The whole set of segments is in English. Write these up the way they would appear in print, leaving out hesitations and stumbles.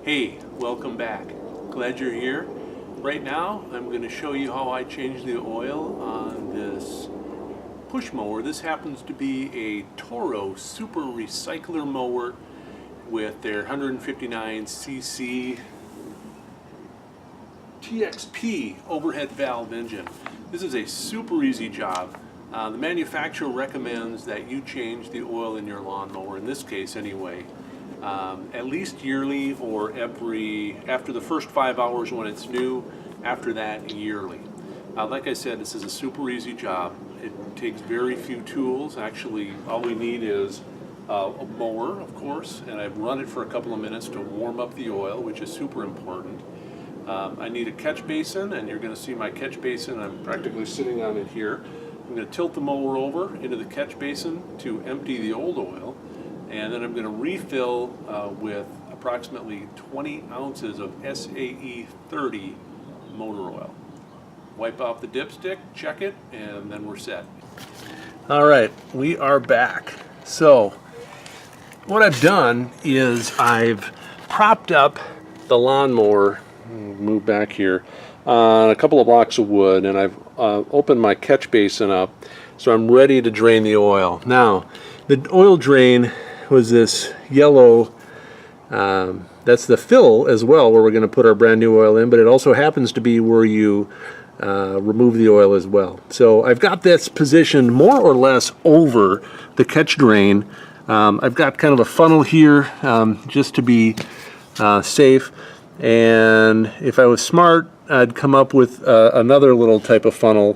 Hey, welcome back. Glad you're here. Right now, I'm going to show you how I change the oil on this push mower. This happens to be a Toro Super Recycler mower with their 159cc TXP overhead valve engine. This is a super easy job. The manufacturer recommends that you change the oil in your lawnmower, in this case anyway, at least yearly or after the first 5 hours when it's new, after that yearly. Like I said, this is a super easy job. It takes very few tools. Actually, all we need is a mower, of course, and I've run it for a couple of minutes to warm up the oil, which is super important. I need a catch basin, and you're going to see my catch basin. I'm practically sitting on it here. I'm going to tilt the mower over into the catch basin to empty the old oil, and then I'm going to refill with approximately 20 ounces of SAE 30 motor oil. Wipe off the dipstick, check it, and then we're set. All right, we are back. So what I've done is I've propped up the lawnmower, move back here, on a couple of blocks of wood, and I've opened my catch basin up so I'm ready to drain the oil. Now, the oil drain was this yellow, that's the fill as well, where we're going to put our brand new oil in, but it also happens to be where you remove the oil as well. So I've got this positioned more or less over the catch drain. I've got kind of a funnel here just to be safe, and if I was smart, I'd come up with another little type of funnel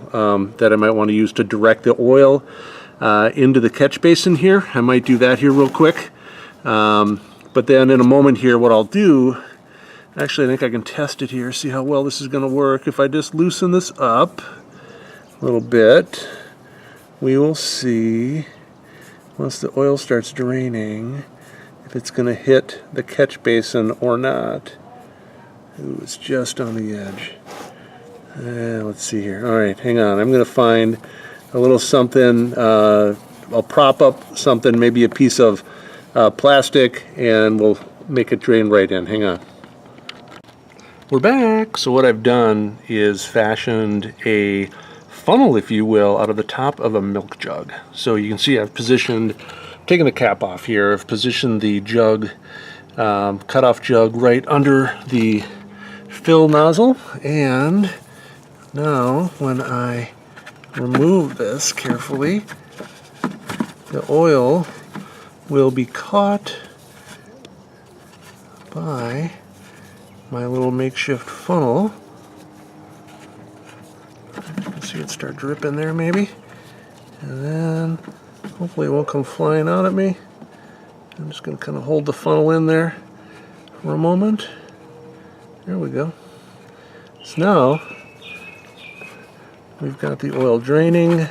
that I might want to use to direct the oil into the catch basin here. I might do that here real quick. But then in a moment here, what I'll do, actually I think I can test it here, see how well this is going to work. If I just loosen this up a little bit, we will see, once the oil starts draining, if it's going to hit the catch basin or not. Ooh, it's just on the edge. Let's see here. All right, hang on. I'm going to find a little something. I'll prop up something, maybe a piece of plastic, and we'll make it drain right in. Hang on. We're back. So what I've done is fashioned a funnel, if you will, out of the top of a milk jug. So you can see I've positioned, taking the cap off here, I've positioned the jug, cut-off jug right under the fill nozzle, and now when I remove this carefully, the oil will be caught by my little makeshift funnel. You can see it start dripping there maybe, and then hopefully it won't come flying out at me. I'm just going to kind of hold the funnel in there for a moment. There we go. So now we've got the oil draining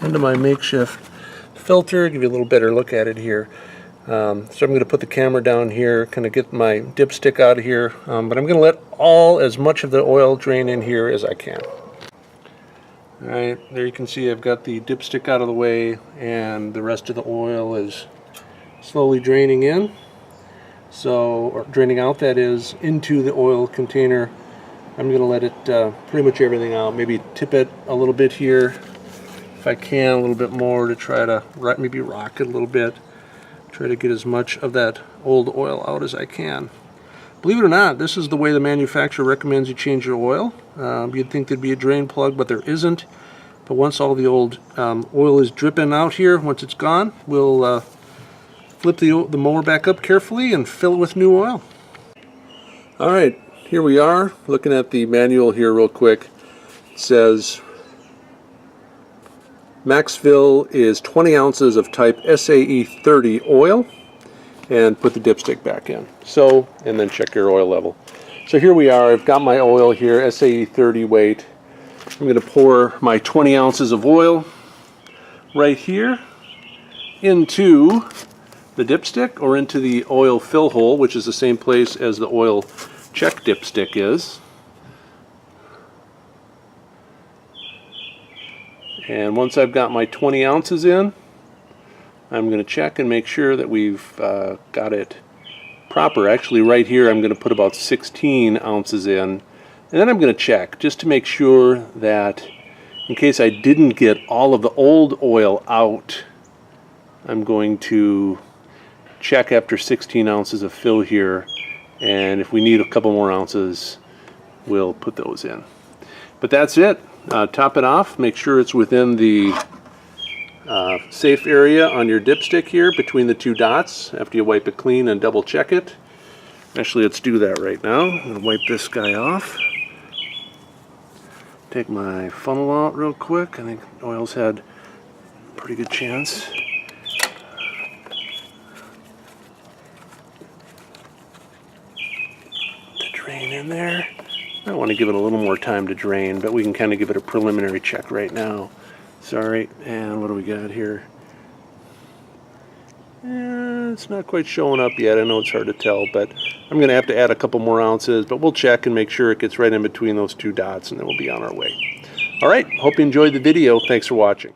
into my makeshift filter. Give you a little better look at it here. So I'm going to put the camera down here, kind of get my dipstick out of here, but I'm going to let as much of the oil drain in here as I can. All right, there you can see I've got the dipstick out of the way, and the rest of the oil is slowly draining in. So, or draining out, that is, into the oil container. I'm going to let it pretty much everything out. Maybe tip it a little bit here, if I can, a little bit more, to try to maybe rock it a little bit. Try to get as much of that old oil out as I can. Believe it or not, this is the way the manufacturer recommends you change your oil. You'd think there'd be a drain plug, but there isn't. But once all the old oil is dripping out here, once it's gone, we'll flip the mower back up carefully and fill it with new oil. All right, here we are, looking at the manual here real quick. It says max fill is 20 ounces of type SAE 30 oil, and put the dipstick back in. So, and then check your oil level. So here we are, I've got my oil here, SAE 30 weight. I'm going to pour my 20 ounces of oil right here into the dipstick, or into the oil fill hole, which is the same place as the oil check dipstick is. And once I've got my 20 ounces in, I'm going to check and make sure that we've got it proper. Actually, right here I'm going to put about 16 ounces in, and then I'm going to check just to make sure that in case I didn't get all of the old oil out, I'm going to check after 16 ounces of fill here, and if we need a couple more ounces, we'll put those in. But that's it. Top it off. Make sure it's within the safe area on your dipstick here between the two dots after you wipe it clean and double check it. Actually, let's do that right now. I'm going to wipe this guy off. Take my funnel out real quick. I think oil's had a pretty good chance. To drain in there. I want to give it a little more time to drain, but we can kind of give it a preliminary check right now. Sorry, and what do we got here? It's not quite showing up yet. I know it's hard to tell, but I'm going to have to add a couple more ounces, but we'll check and make sure it gets right in between those two dots, and then we'll be on our way. All right, hope you enjoyed the video. Thanks for watching.